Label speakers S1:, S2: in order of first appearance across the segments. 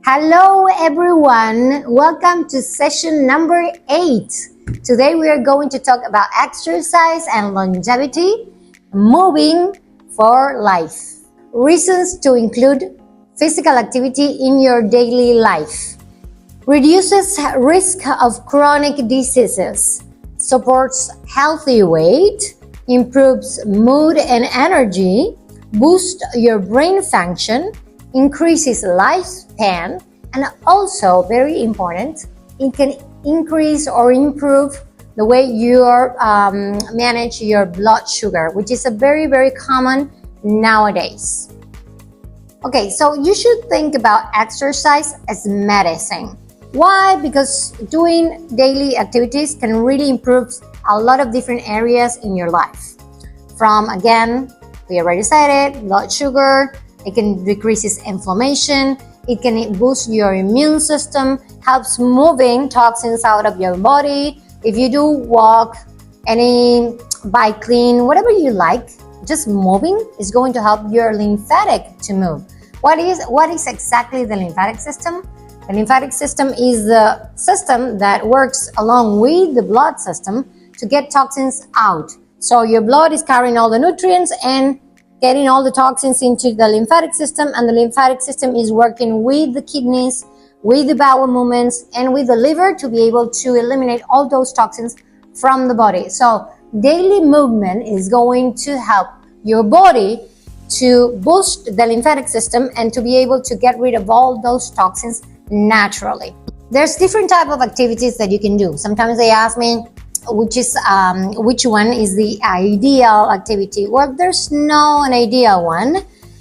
S1: Hello everyone, welcome to session number 8. Today we are going to talk about exercise and longevity, moving for life. Reasons to include physical activity in your daily life. Reduces risk of chronic diseases, supports healthy weight, improves mood and energy, boosts your brain function, increases lifespan, and also very important, it can increase or improve the way you manage your blood sugar, which is a very common nowadays. Okay, so you should think about exercise as medicine. Why? Because doing daily activities can really improve a lot of different areas in your life. From, again, we already said it, blood sugar, it can decrease inflammation, it can boost your immune system, helps moving toxins out of your body. If you do walk, any bike clean, whatever you like, just moving is going to help your lymphatic to move. What is exactly the lymphatic system? The lymphatic system is the system that works along with the blood system to get toxins out. So your blood is carrying all the nutrients and getting all the toxins into the lymphatic system, and the lymphatic system is working with the kidneys, with the bowel movements, and with the liver to be able to eliminate all those toxins from the body. So daily movement is going to help your body to boost the lymphatic system and to be able to get rid of all those toxins naturally. There's different type of activities that you can do. Sometimes they ask me, which one is the ideal activity? Well, there's no an ideal one.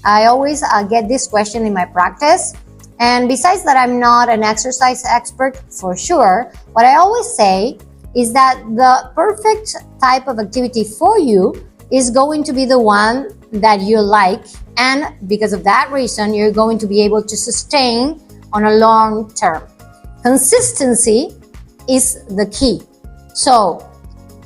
S1: I always get this question in my practice. And besides that, I'm not an exercise expert for sure. What I always say is that the perfect type of activity for you is going to be the one that you like. And because of that reason, you're going to be able to sustain on a long term. Consistency is the key. So,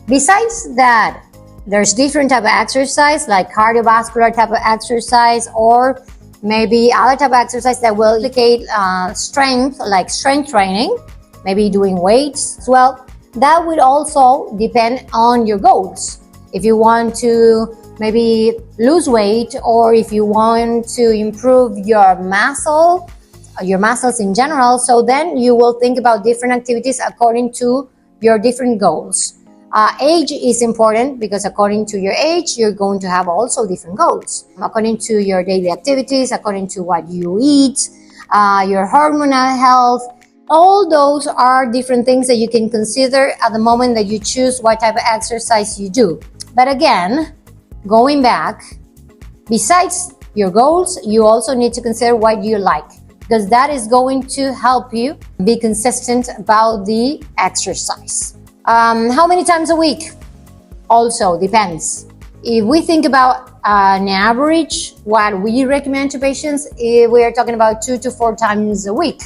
S1: besides that, there's different type of exercise like cardiovascular type of exercise, or maybe other type of exercise that will indicate strength, like strength training, maybe doing weights as well. That would also depend on your goals. If you want to maybe lose weight, or if you want to improve your muscles in general, so then you will think about different activities according to your different goals. Age is important because according to your age, you're going to have also different goals. According to your daily activities, according to what you eat, your hormonal health, all those are different things that you can consider at the moment that you choose what type of exercise you do. But again, going back, besides your goals, you also need to consider what you like, because that is going to help you be consistent about the exercise. How many times a week? Also depends. If we think about an average, what we recommend to patients, we are talking about 2 to 4 times a week.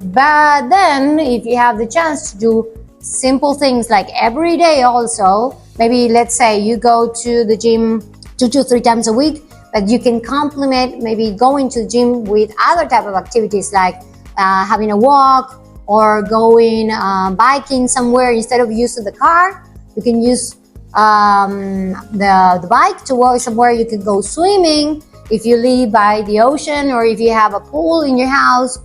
S1: But then if you have the chance to do simple things like every day also, maybe let's say you go to the gym 2 to 3 times a week, but you can complement maybe going to the gym with other type of activities like having a walk or going biking somewhere. Instead of using the car, you can use the bike to walk somewhere. You can go swimming if you live by the ocean, or if you have a pool in your house.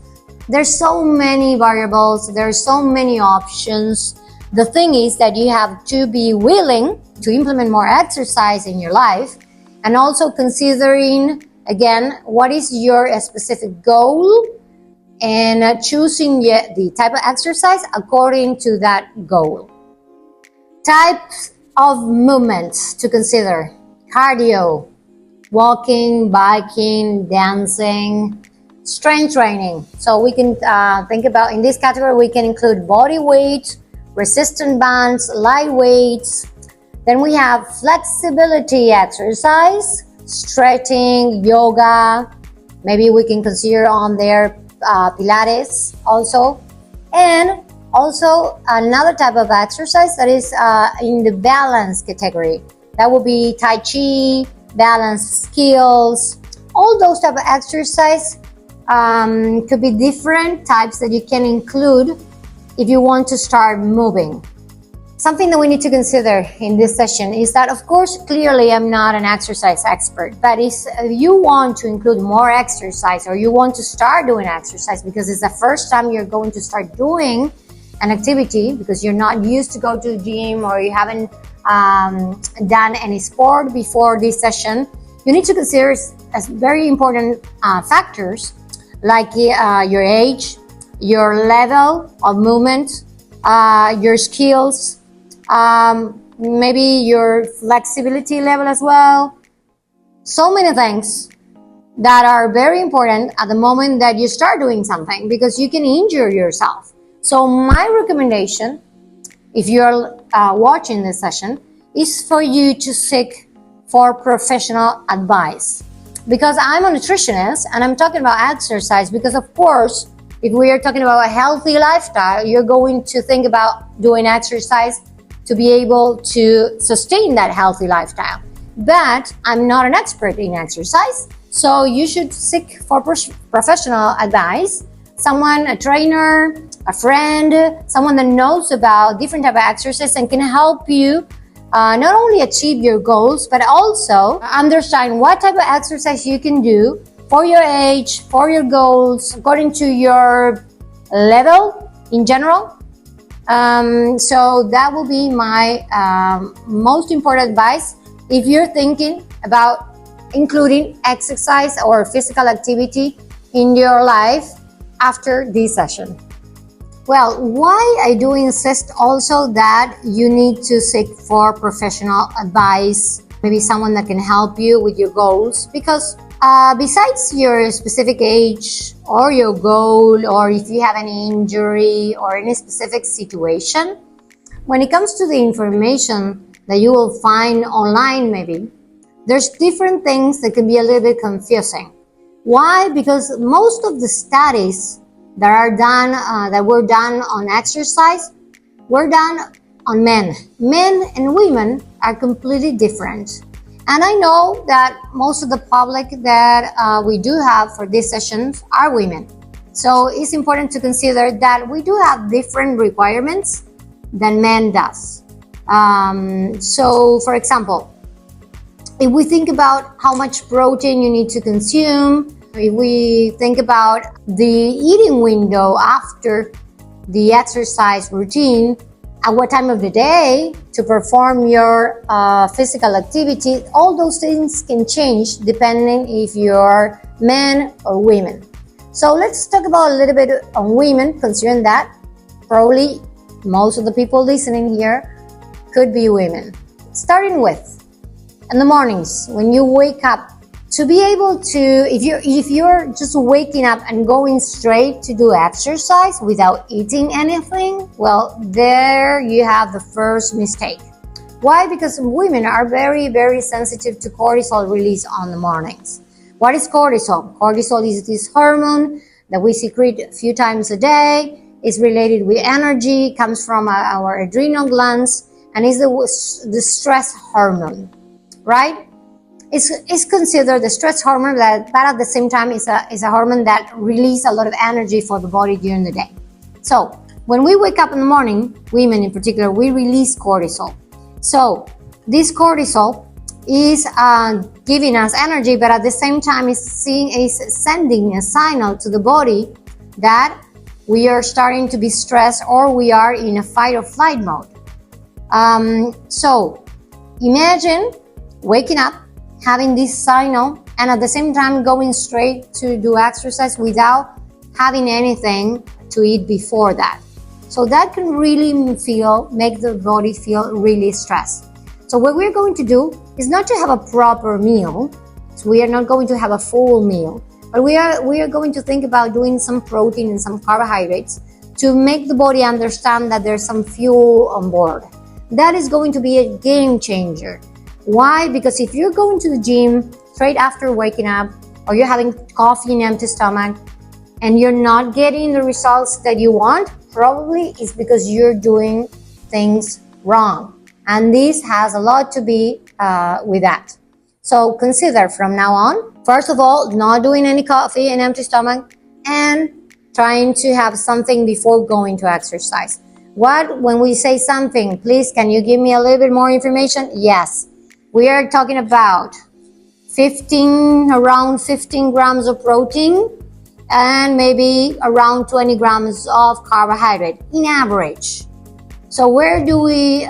S1: There's so many variables, there's so many options. The thing is that you have to be willing to implement more exercise in your life, and also considering, again, what is your specific goal, and choosing the type of exercise according to that goal. Types of movements to consider: cardio, walking, biking, dancing, strength training. So we can think about, in this category, we can include body weight, resistance bands, light weights. Then we have flexibility exercise, stretching, yoga. Maybe we can consider on there Pilates also. And also another type of exercise that is in the balance category. That would be Tai Chi, balance skills. All those type of exercise Could be different types that you can include if you want to start moving. Something that we need to consider in this session is that, of course, clearly I'm not an exercise expert, but if you want to include more exercise or you want to start doing exercise because it's the first time you're going to start doing an activity because you're not used to go to the gym or you haven't done any sport before this session, you need to consider as very important factors like your age, your level of movement, your skills, maybe your flexibility level as well. So many things that are very important at the moment that you start doing something because you can injure yourself. So my recommendation, if you're watching this session, is for you to seek for professional advice. Because I'm a nutritionist and I'm talking about exercise because, of course, if we are talking about a healthy lifestyle, you're going to think about doing exercise to be able to sustain that healthy lifestyle. But I'm not an expert in exercise, so you should seek for professional advice. Someone, a trainer, a friend, someone that knows about different type of exercise and can help you not only achieve your goals, but also understand what type of exercise you can do for your age, for your goals, according to your level in general. So that will be my most important advice if you're thinking about including exercise or physical activity in your life after this session. Well, why I do insist also that you need to seek for professional advice, maybe someone that can help you with your goals, because besides your specific age or your goal, or if you have any injury or any specific situation, when it comes to the information that you will find online, maybe there's different things that can be a little bit confusing. Why? Because most of the studies that are done, that were done on exercise, were done on men. Men and women are completely different. And I know that most of the public that we do have for these sessions are women. So it's important to consider that we do have different requirements than men does. So for example, if we think about how much protein you need to consume, if we think about the eating window after the exercise routine, at what time of the day to perform your physical activity, all those things can change depending if you're men or women. So let's talk about a little bit on women, considering that probably most of the people listening here could be women. Starting with, in the mornings when you wake up, to be able to, if you're just waking up and going straight to do exercise without eating anything, well, there you have the first mistake. Why? Because women are very, very sensitive to cortisol release on the mornings. What is cortisol? Cortisol is this hormone that we secrete a few times a day. It's related with energy, comes from our adrenal glands, and is the stress hormone, right? It's considered the stress hormone, but at the same time is a hormone that releases a lot of energy for the body during the day. So when we wake up in the morning, women in particular, we release cortisol. So this cortisol is giving us energy, but at the same time is sending a signal to the body that we are starting to be stressed or we are in a fight or flight mode. So imagine waking up, having this signal, and at the same time going straight to do exercise without having anything to eat before that. So that can really make the body feel really stressed. So what we're going to do is not to have a proper meal. So we are not going to have a full meal, but we are going to think about doing some protein and some carbohydrates to make the body understand that there's some fuel on board. That is going to be a game changer. Why? Because if you're going to the gym straight after waking up, or you're having coffee in empty stomach, and you're not getting the results that you want, probably it's because you're doing things wrong. And this has a lot to be with that. So consider from now on, first of all, not doing any coffee in empty stomach, and trying to have something before going to exercise. When we say something, please, can you give me a little bit more information? Yes, we are talking about around 15 grams of protein and maybe around 20 grams of carbohydrate in average. So where do we,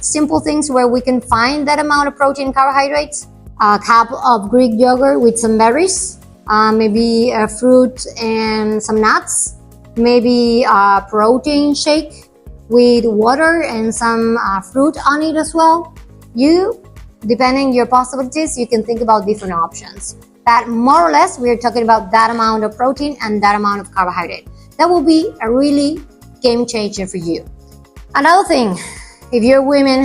S1: simple things where we can find that amount of protein and carbohydrates? A cup of Greek yogurt with some berries, maybe a fruit and some nuts, maybe a protein shake with water and some fruit on it as well. Depending on your possibilities, you can think about different options. But more or less, we're talking about that amount of protein and that amount of carbohydrate. That will be a really game changer for you. Another thing, if you're a woman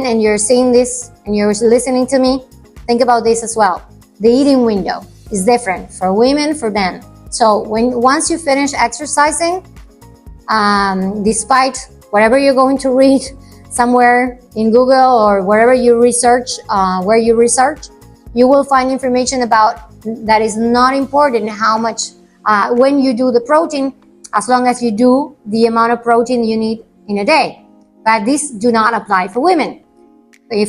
S1: and you're seeing this and you're listening to me, think about this as well. The eating window is different for women, for men. So once you finish exercising, despite whatever you're going to read somewhere in Google or wherever you research, you will find information about that is not important how much, when you do the protein, as long as you do the amount of protein you need in a day. But this do not apply for women.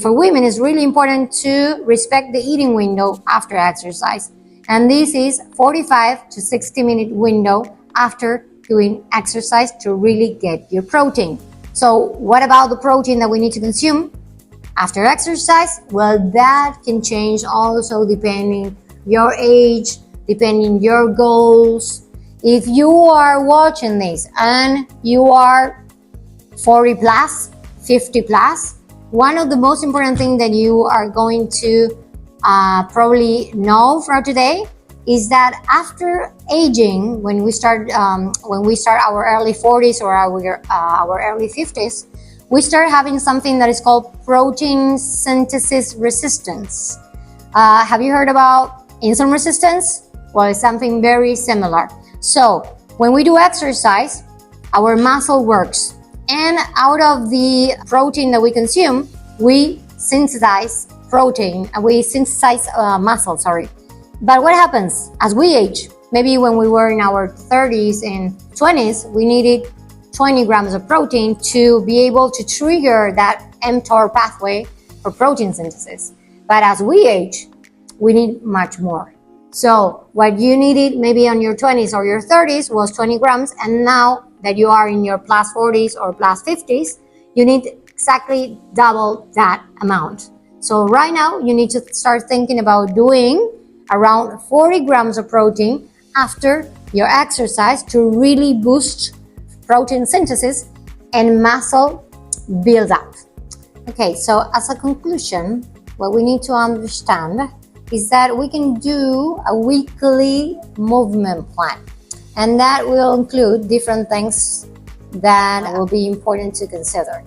S1: For women, it's really important to respect the eating window after exercise. And this is 45 to 60 minute window after doing exercise to really get your protein. So what about the protein that we need to consume after exercise? Well, that can change also depending your age, depending your goals. If you are watching this and you are 40 plus, 50 plus, one of the most important things that you are going to probably know from today is that after aging, when we start our early 40s or our early 50s, we start having something that is called protein synthesis resistance. Have you heard about insulin resistance? Well, it's something very similar. So when we do exercise, our muscle works, and out of the protein that we consume, we synthesize muscle. But what happens as we age? Maybe when we were in our 30s and 20s, we needed 20 grams of protein to be able to trigger that mTOR pathway for protein synthesis. But as we age, we need much more. So what you needed maybe on your 20s or your 30s was 20 grams, and now that you are in your plus 40s or plus 50s, you need exactly double that amount. So right now, you need to start thinking about doing around 40 grams of protein after your exercise to really boost protein synthesis and muscle build up. Okay, so as a conclusion, what we need to understand is that we can do a weekly movement plan, and that will include different things that will be important to consider.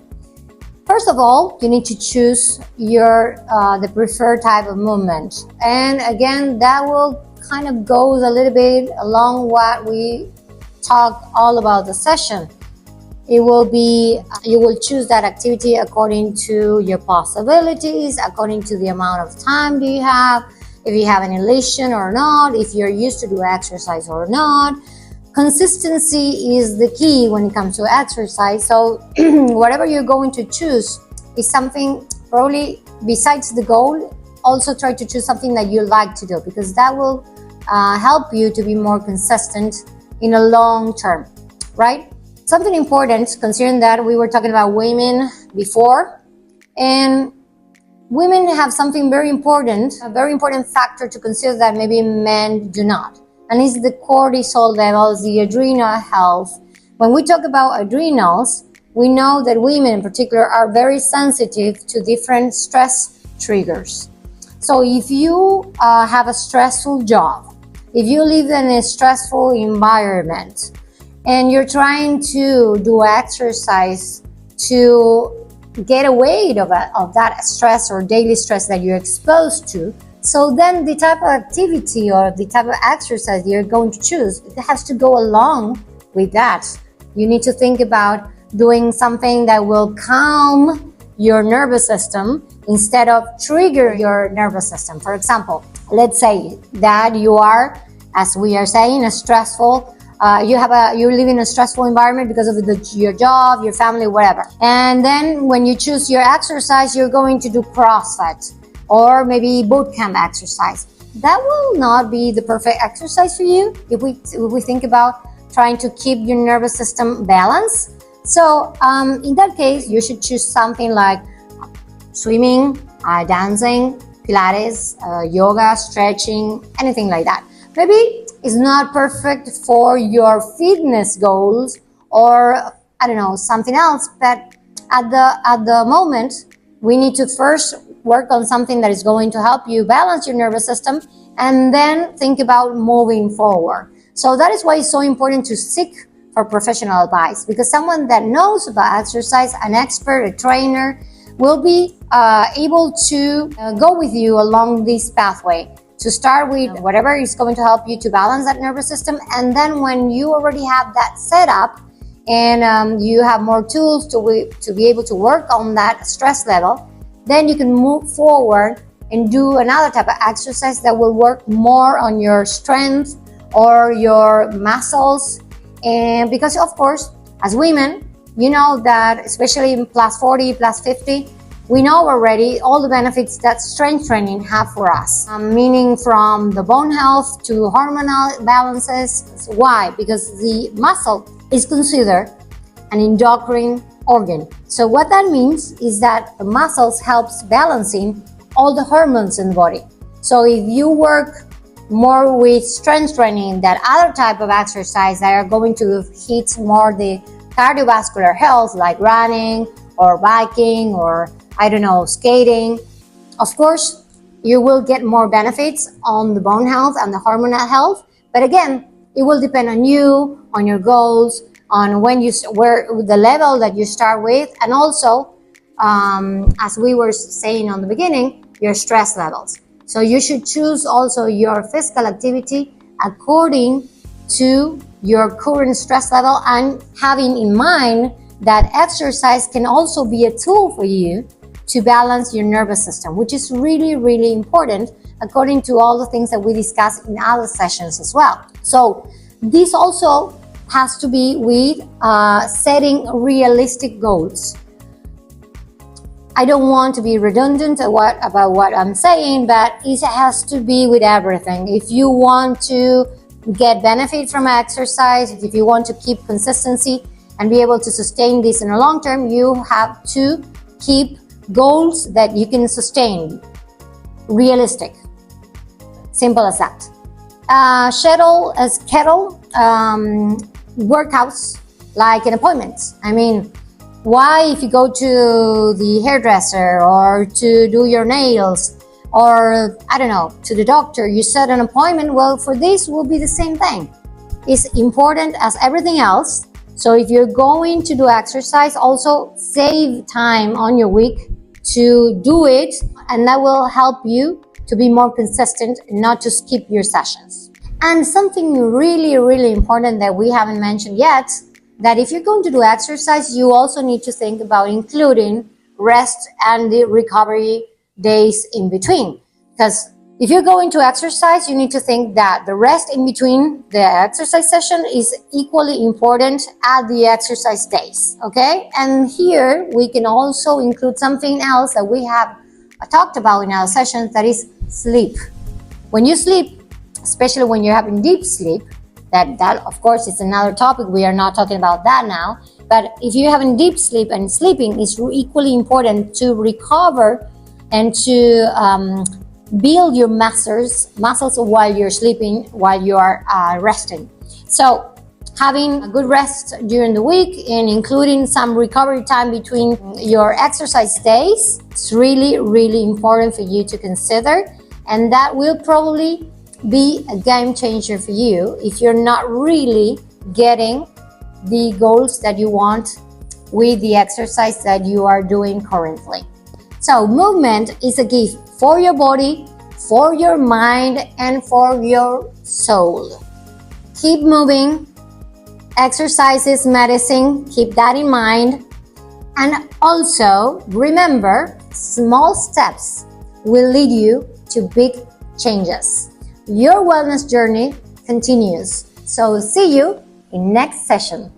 S1: First of all, you need to choose the preferred type of movement, and again, that will kind of goes a little bit along what we talked all about the session. It will be, you will choose that activity according to your possibilities, according to the amount of time do you have, if you have an elation or not, if you're used to do exercise or not. Consistency is the key when it comes to exercise. So whatever you're going to choose is something probably besides the goal, also try to choose something that you like to do, because that will help you to be more consistent in a long term, right? Something important, considering that we were talking about women before, and women have something very important, a very important factor to consider that maybe men do not, and it's the cortisol levels, the adrenal health. When we talk about adrenals, we know that women in particular are very sensitive to different stress triggers. So if you have a stressful job, if you live in a stressful environment, and you're trying to do exercise to get away of that stress or daily stress that you're exposed to, so then the type of activity or the type of exercise you're going to choose, it has to go along with that. You need to think about doing something that will calm your nervous system instead of trigger your nervous system. For example, let's say that you are as we are saying, a stressful, you live in a stressful environment because of your job, your family, whatever. And then when you choose your exercise, you're going to do CrossFit or maybe boot camp exercise. That will not be the perfect exercise for you if we think about trying to keep your nervous system balanced. So in that case, you should choose something like swimming, dancing, Pilates, yoga, stretching, anything like that. Maybe it's not perfect for your fitness goals or I don't know, something else, but at the moment, we need to first work on something that is going to help you balance your nervous system and then think about moving forward. So that is why it's so important to seek for professional advice, because someone that knows about exercise, an expert, a trainer, will be able to go with you along this pathway, to start with whatever is going to help you to balance that nervous system. And then when you already have that set up and you have more tools to be able to work on that stress level, then you can move forward and do another type of exercise that will work more on your strength or your muscles. And because of course, as women, you know that especially in plus 40, plus 50, we know already all the benefits that strength training have for us, meaning from the bone health to hormonal balances. Why? Because the muscle is considered an endocrine organ. So what that means is that the muscles helps balancing all the hormones in the body. So if you work more with strength training than other type of exercise that are going to hit more the cardiovascular health, like running or biking or I don't know, skating, of course, you will get more benefits on the bone health and the hormonal health. But again, it will depend on you, on your goals, on where the level that you start with, and also, as we were saying on the beginning, your stress levels. So you should choose also your physical activity according to your current stress level, and having in mind that exercise can also be a tool for you to balance your nervous system, which is really, really important according to all the things that we discussed in other sessions as well. So this also has to be with setting realistic goals. I don't want to be redundant about what I'm saying, but it has to be with everything. If you want to get benefit from exercise, if you want to keep consistency and be able to sustain this in the long term, you have to keep goals that you can sustain, realistic, simple as that. Schedule workouts like an appointment. I mean, why if you go to the hairdresser or to do your nails or I don't know, to the doctor, you set an appointment? Well, for this will be the same thing. It's important as everything else. So if you're going to do exercise, also save time on your week to do it, and that will help you to be more consistent and not to skip your sessions. And something really, really important that we haven't mentioned yet, that if you're going to do exercise, you also need to think about including rest and the recovery days in between. Because if you're going to exercise, you need to think that the rest in between the exercise session is equally important at the exercise days, okay? And here we can also include something else that we have talked about in our sessions, that is sleep. When you sleep, especially when you're having deep sleep, that of course is another topic, we are not talking about that now, but if you're having deep sleep, and sleeping is equally important to recover and to build your muscles while you're sleeping, while you are resting. So having a good rest during the week and including some recovery time between your exercise days, it's really, really important for you to consider, and that will probably be a game changer for you if you're not really getting the goals that you want with the exercise that you are doing currently. So movement is a gift for your body, for your mind, and for your soul. Keep moving. Exercise is medicine. Keep that in mind. And also remember, small steps will lead you to big changes. Your wellness journey continues. So see you in next session.